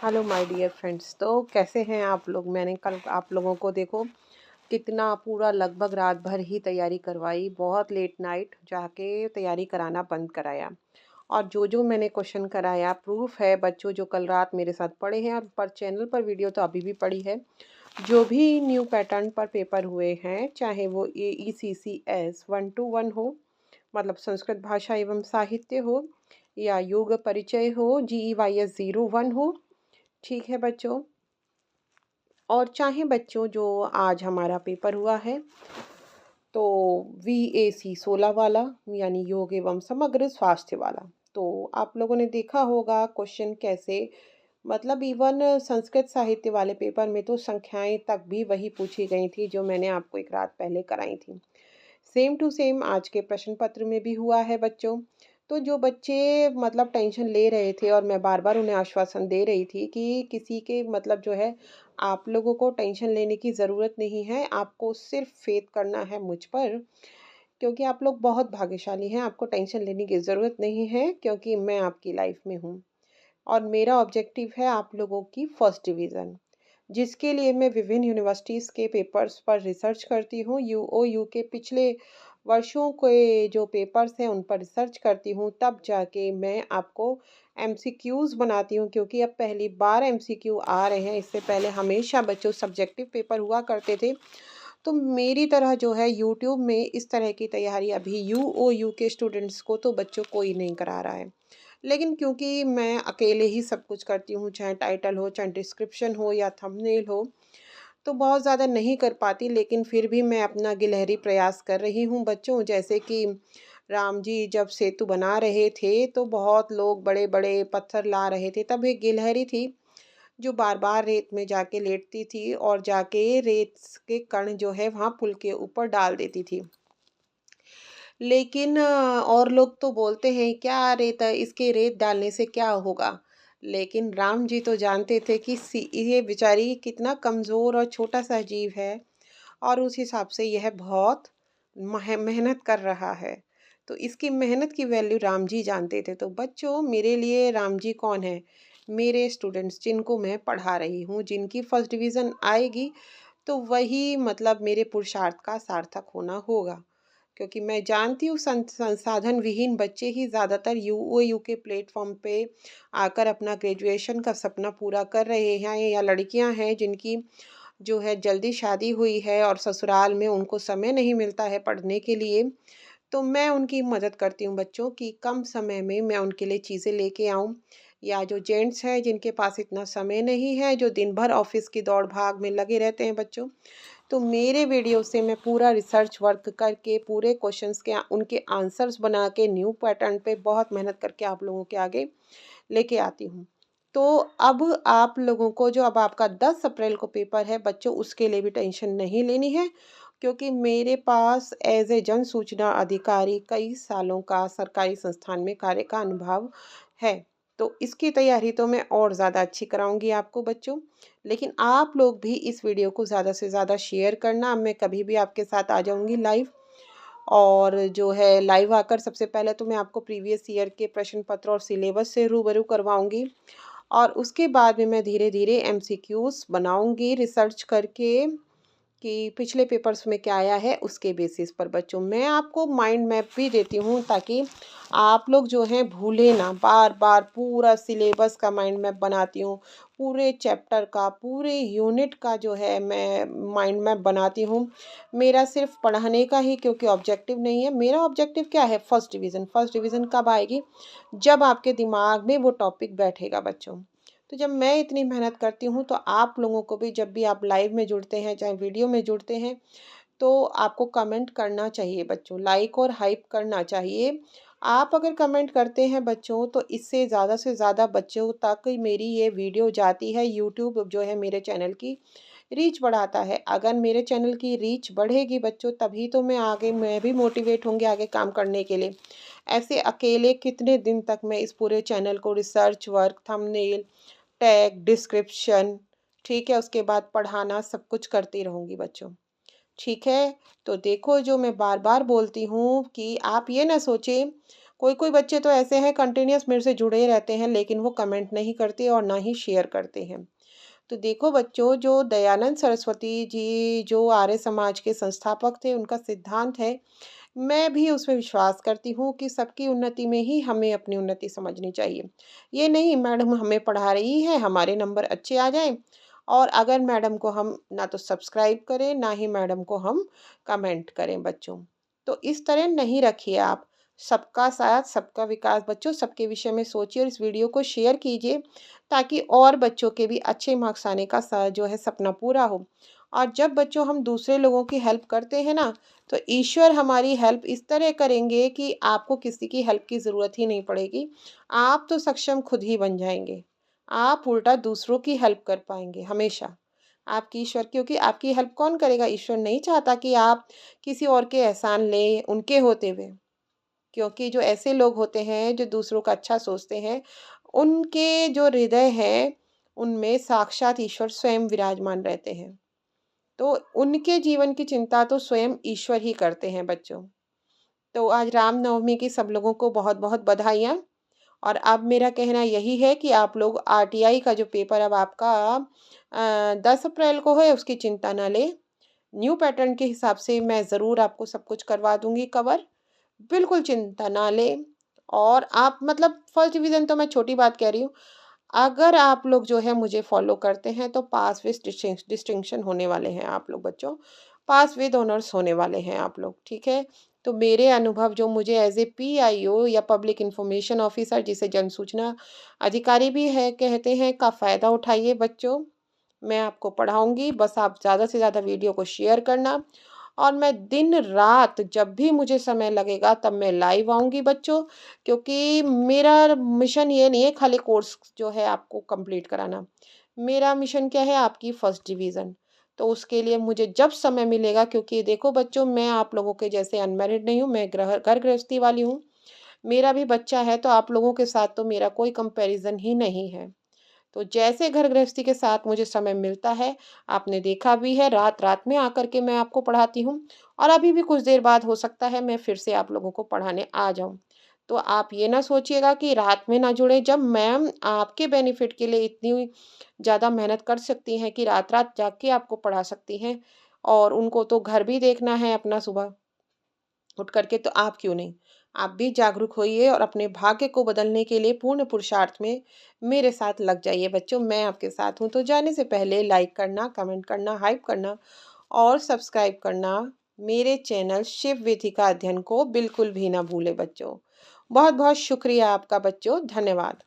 Hello my dear friends. तो कैसे हैं आप लोग। मैंने कल आप लोगों को देखो कितना पूरा लगभग रात भर ही तैयारी करवाई, बहुत लेट नाइट जाके तैयारी कराना बंद कराया। और जो जो मैंने क्वेश्चन कराया प्रूफ है बच्चों, जो कल रात मेरे साथ पढ़े हैं और पर चैनल पर वीडियो तो अभी भी पड़ी है। जो भी न्यू पैटर्न पर पेपर हुए हैं, चाहे वो AECCS 1 to 1 हो, मतलब संस्कृत भाषा एवं साहित्य हो, या योग परिचय हो, GEYS 01 हो, ठीक है बच्चों। और चाहे बच्चों जो आज हमारा पेपर हुआ है तो VAC 16 वाला, यानी योग एवं समग्र स्वास्थ्य वाला, तो आप लोगों ने देखा होगा क्वेश्चन कैसे, मतलब इवन संस्कृत साहित्य वाले पेपर में तो संख्याएं तक भी वही पूछी गई थी जो मैंने आपको एक रात पहले कराई थी। सेम टू सेम आज के प्रश्न पत्र में भी हुआ है बच्चों। तो जो बच्चे मतलब टेंशन ले रहे थे, और मैं बार बार उन्हें आश्वासन दे रही थी कि किसी के मतलब जो है, आप लोगों को टेंशन लेने की ज़रूरत नहीं है, आपको सिर्फ फेथ करना है मुझ पर, क्योंकि आप लोग बहुत भाग्यशाली हैं। आपको टेंशन लेने की ज़रूरत नहीं है, क्योंकि मैं आपकी लाइफ में हूँ और मेरा ऑब्जेक्टिव है आप लोगों की फर्स्ट डिवीज़न, जिसके लिए मैं विभिन्न यूनिवर्सिटीज़ के पेपर्स पर रिसर्च करती हूँ। UOU के पिछले वर्षों के जो पेपर्स हैं उन पर रिसर्च करती हूँ, तब जाके मैं आपको MCQs बनाती हूँ, क्योंकि अब पहली बार MCQ आ रहे हैं। इससे पहले हमेशा बच्चों सब्जेक्टिव पेपर हुआ करते थे। तो मेरी तरह जो है यूट्यूब में इस तरह की तैयारी अभी UOU के स्टूडेंट्स को तो बच्चों कोई नहीं करा रहा है। लेकिन क्योंकि मैं अकेले ही सब कुछ करती हूँ, चाहे टाइटल हो, चाहे डिस्क्रिप्शन हो या थंबनेल हो, तो बहुत ज़्यादा नहीं कर पाती, लेकिन फिर भी मैं अपना गिलहरी प्रयास कर रही हूँ बच्चों। जैसे कि राम जी जब सेतु बना रहे थे तो बहुत लोग बड़े बड़े पत्थर ला रहे थे, तब एक गिलहरी थी जो बार बार रेत में जाके लेटती थी और जाके रेत के कण जो है वहाँ पुल के ऊपर डाल देती थी। लेकिन और लोग तो बोलते हैं क्या रेत, इसके रेत डालने से क्या होगा। लेकिन राम जी तो जानते थे कि ये बेचारी कितना कमज़ोर और छोटा सा जीव है, और उस हिसाब से यह बहुत मेहनत कर रहा है। तो इसकी मेहनत की वैल्यू राम जी जानते थे। तो बच्चों, मेरे लिए राम जी कौन है? मेरे स्टूडेंट्स जिनको मैं पढ़ा रही हूँ, जिनकी फर्स्ट डिवीज़न आएगी, तो वही मतलब मेरे पुरुषार्थ का सार्थक होना होगा। क्योंकि मैं जानती हूँ संसाधन विहीन बच्चे ही ज़्यादातर UOU के प्लेटफॉर्म पे आकर अपना ग्रेजुएशन का सपना पूरा कर रहे हैं, या लड़कियां हैं जिनकी जो है जल्दी शादी हुई है और ससुराल में उनको समय नहीं मिलता है पढ़ने के लिए। तो मैं उनकी मदद करती हूँ बच्चों कि कम समय में मैं उनके लिए चीज़ें लेके आऊँ। या जो जेंट्स हैं जिनके पास इतना समय नहीं है, जो दिन भर ऑफिस की दौड़ भाग में लगे रहते हैं बच्चों, तो मेरे वीडियो से मैं पूरा रिसर्च वर्क करके पूरे क्वेश्चंस के उनके आंसर्स बना के न्यू पैटर्न पे बहुत मेहनत करके आप लोगों के आगे लेके आती हूँ। तो अब आप लोगों को जो अब आपका 10 अप्रैल को पेपर है बच्चों, उसके लिए भी टेंशन नहीं लेनी है, क्योंकि मेरे पास एज ए जन सूचना अधिकारी कई सालों का सरकारी संस्थान में कार्य का अनुभव है। तो इसकी तैयारी तो मैं और ज़्यादा अच्छी कराऊंगी आपको बच्चों। लेकिन आप लोग भी इस वीडियो को ज़्यादा से ज़्यादा शेयर करना। मैं कभी भी आपके साथ आ जाऊंगी लाइव, और जो है लाइव आकर सबसे पहले तो मैं आपको प्रीवियस ईयर के प्रश्न पत्र और सिलेबस से रूबरू करवाऊंगी, और उसके बाद में मैं धीरे धीरे MCQs बनाऊंगी रिसर्च करके कि पिछले पेपर्स में क्या आया है, उसके बेसिस पर बच्चों मैं आपको माइंड मैप भी देती हूँ, ताकि आप लोग जो हैं भूले ना। बार बार पूरा सिलेबस का माइंड मैप बनाती हूँ, पूरे चैप्टर का, पूरे यूनिट का जो है मैं माइंड मैप बनाती हूँ। मेरा सिर्फ पढ़ाने का ही क्योंकि ऑब्जेक्टिव नहीं है। मेरा ऑब्जेक्टिव क्या है? First division. फर्स्ट डिवीज़न कब आएगी? जब आपके दिमाग में वो टॉपिक बैठेगा बच्चों। तो जब मैं इतनी मेहनत करती हूँ, तो आप लोगों को भी जब भी आप लाइव में जुड़ते हैं, चाहे वीडियो में जुड़ते हैं, तो आपको कमेंट करना चाहिए बच्चों, लाइक और हाइप करना चाहिए। आप अगर कमेंट करते हैं बच्चों, तो इससे ज़्यादा से ज़्यादा बच्चों तक मेरी ये वीडियो जाती है। यूट्यूब जो है मेरे चैनल की रीच बढ़ाता है। अगर मेरे चैनल की रीच बढ़ेगी बच्चों, तभी तो मैं भी मोटिवेट होंगी आगे काम करने के लिए। ऐसे अकेले कितने दिन तक मैं इस पूरे चैनल को research work, thumbnail, tag, description, ठीक है, उसके बाद पढ़ाना, सब कुछ करती रहूँगी बच्चों। ठीक है। तो देखो, जो मैं बार बार बोलती हूँ कि आप ये ना सोचें कोई कोई बच्चे तो ऐसे हैं कंटिन्यूअस मेरे से जुड़े ही रहते हैं, लेकिन वो कमेंट नहीं करते और ना ही शेयर करते हैं। तो देखो बच्चों, जो दयानंद सरस्वती जी जो आर्य समाज के संस्थापक थे, उनका सिद्धांत है, मैं भी उसमें विश्वास करती हूँ कि सबकी उन्नति में ही हमें अपनी उन्नति समझनी चाहिए। ये नहीं मैडम हमें पढ़ा रही है, हमारे नंबर अच्छे आ जाएँ और अगर मैडम को हम ना तो सब्सक्राइब करें, ना ही मैडम को हम कमेंट करें बच्चों। तो इस तरह नहीं रखिए आप। सबका साथ, सबका विकास बच्चों, सबके विषय में सोचिए और इस वीडियो को शेयर कीजिए ताकि और बच्चों के भी अच्छे मार्क्स आने का जो है सपना पूरा हो। और जब बच्चों हम दूसरे लोगों की हेल्प करते हैं ना, तो ईश्वर हमारी हेल्प इस तरह करेंगे कि आपको किसी की हेल्प की ज़रूरत ही नहीं पड़ेगी। आप तो सक्षम खुद ही बन जाएँगे। आप उल्टा दूसरों की हेल्प कर पाएँगे हमेशा। आपकी ईश्वर, क्योंकि आपकी हेल्प कौन करेगा? ईश्वर नहीं चाहता कि आप किसी और के एहसान लें उनके होते हुए। क्योंकि जो ऐसे लोग होते हैं जो दूसरों का अच्छा सोचते हैं, उनके जो हृदय है, उनमें साक्षात ईश्वर स्वयं विराजमान रहते हैं। तो उनके जीवन की चिंता तो स्वयं ईश्वर ही करते हैं बच्चों। तो आज रामनवमी की सब लोगों को बहुत-बहुत बधाइयाँ। और अब मेरा कहना यही है कि आप लोग आरटीआई का जो पेपर अब आपका 10 अप्रैल को है, उसकी चिंता ना लें। न्यू पैटर्न के हिसाब से मैं ज़रूर आपको सब कुछ करवा दूँगी कवर। बिल्कुल चिंता ना लें। और आप मतलब फर्स्ट डिवीज़न तो मैं छोटी बात कह रही हूँ। अगर आप लोग जो है मुझे फ़ॉलो करते हैं तो पास विद डिस्टिंक्शन होने वाले हैं आप लोग बच्चों। पास विद ऑनर्स होने वाले हैं आप लोग, ठीक है? तो मेरे अनुभव जो मुझे एज़ ए पीआईओ या पब्लिक इन्फॉर्मेशन ऑफ़िसर, जिसे जन सूचना अधिकारी भी है कहते हैं, का फ़ायदा उठाइए बच्चों। मैं आपको पढ़ाऊँगी, बस आप ज़्यादा से ज़्यादा वीडियो को शेयर करना। और मैं दिन-रात जब भी मुझे समय लगेगा तब मैं लाइव आऊँगी बच्चों, क्योंकि मेरा मिशन ये नहीं है खाली कोर्स जो है आपको कंप्लीट कराना। मेरा मिशन क्या है? आपकी फर्स्ट डिवीज़न। तो उसके लिए मुझे जब समय मिलेगा, क्योंकि देखो बच्चों, मैं आप लोगों के जैसे अनमैरिड नहीं हूँ, मैं घर गृहस्थी वाली हूँ। मेरा भी बच्चा है, तो आप लोगों के साथ तो मेरा कोई कंपैरिज़न ही नहीं है। तो जैसे घर गृहस्थी के साथ मुझे समय मिलता है, आपने देखा भी है रात-रात में आकर के मैं आपको पढ़ाती हूँ और अभी भी कुछ देर बाद हो सकता है मैं फिर से आप लोगों को पढ़ाने आ जाऊँ। तो आप ये ना सोचिएगा कि रात में ना जुड़े, जब मैम आपके बेनिफिट के लिए इतनी ज़्यादा मेहनत कर सकती हैं कि रात-रात जाग के आपको पढ़ा सकती हैं और उनको तो घर भी देखना है अपना सुबह उठ करके, तो आप क्यों नहीं? आप भी जागरूक होइए और अपने भाग्य को बदलने के लिए पूर्ण पुरुषार्थ में मेरे साथ लग जाइए बच्चों, मैं आपके साथ हूँ। तो जाने से पहले लाइक करना, कमेंट करना, हाइप करना और सब्सक्राइब करना मेरे चैनल शिव वेदिका अध्ययन को बिल्कुल भी ना भूलें बच्चों। बहुत-बहुत शुक्रिया आपका बच्चों, धन्यवाद।